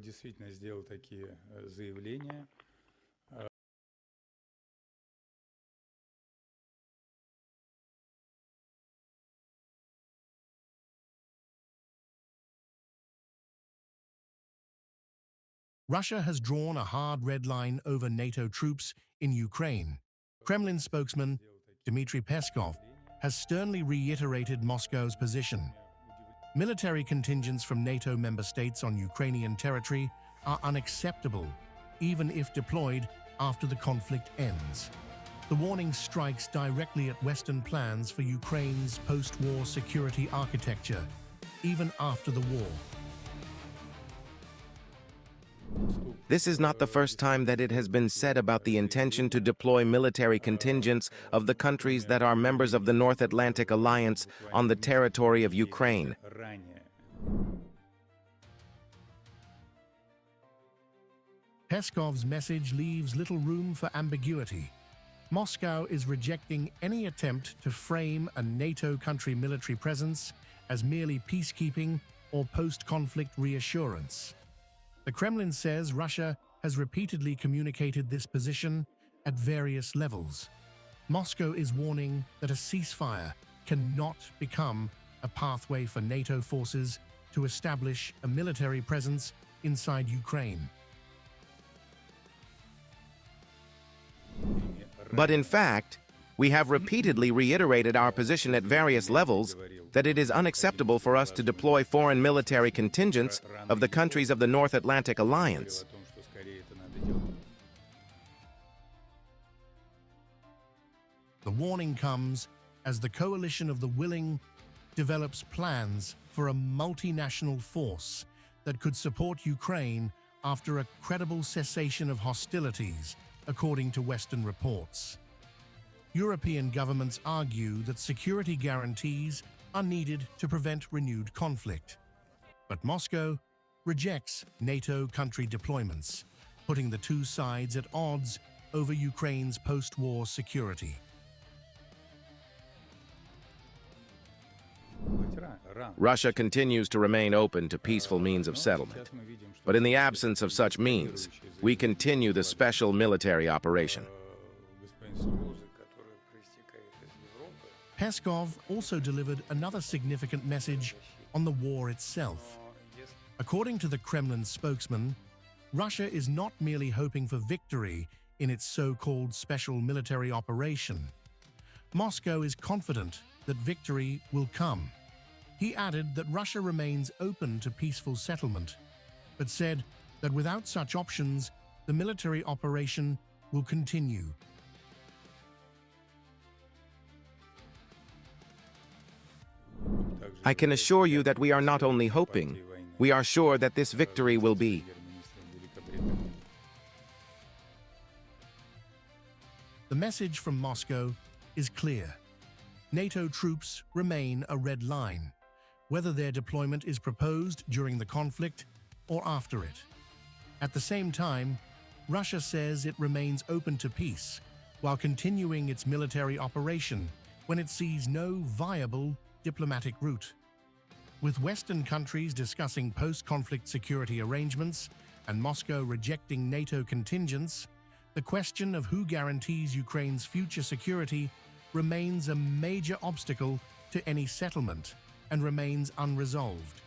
действительно сделал такие заявления. Russia has drawn a hard red line over NATO troops in Ukraine. Kremlin spokesman Dmitry Peskov has sternly reiterated Moscow's position. Military contingents from NATO member states on Ukrainian territory are unacceptable, even if deployed after the conflict ends. The warning strikes directly at Western plans for Ukraine's post-war security architecture, even after the war. This is not the first time that it has been said about the intention to deploy military contingents of the countries that are members of the North Atlantic Alliance on the territory of Ukraine. Peskov's message leaves little room for ambiguity. Moscow is rejecting any attempt to frame a NATO-country military presence as merely peacekeeping or post-conflict reassurance. The Kremlin says Russia has repeatedly communicated this position at various levels. Moscow is warning that a ceasefire cannot become a pathway for NATO forces to establish a military presence inside Ukraine. But in fact, we have repeatedly reiterated our position at various levels that it is unacceptable for us to deploy foreign military contingents of the countries of the North Atlantic Alliance. The warning comes as the coalition of the willing develops plans for a multinational force that could support Ukraine after a credible cessation of hostilities, according to Western reports. European governments argue that security guarantees are needed to prevent renewed conflict. But Moscow rejects NATO-country deployments, putting the two sides at odds over Ukraine's post-war security. Russia continues to remain open to peaceful means of settlement. But in the absence of such means, we continue the special military operation. Peskov also delivered another significant message on the war itself. According to the Kremlin spokesman, Russia is not merely hoping for victory in its so-called special military operation. Moscow is confident that victory will come. He added that Russia remains open to peaceful settlement, but said that without such options, the military operation will continue. I can assure you that we are not only hoping, we are sure that this victory will be. The message from Moscow is clear. NATO troops remain a red line, whether their deployment is proposed during the conflict or after it. At the same time, Russia says it remains open to peace while continuing its military operation when it sees no viable diplomatic route. With Western countries discussing post-conflict security arrangements and Moscow rejecting NATO contingents, the question of who guarantees Ukraine's future security remains a major obstacle to any settlement and remains unresolved.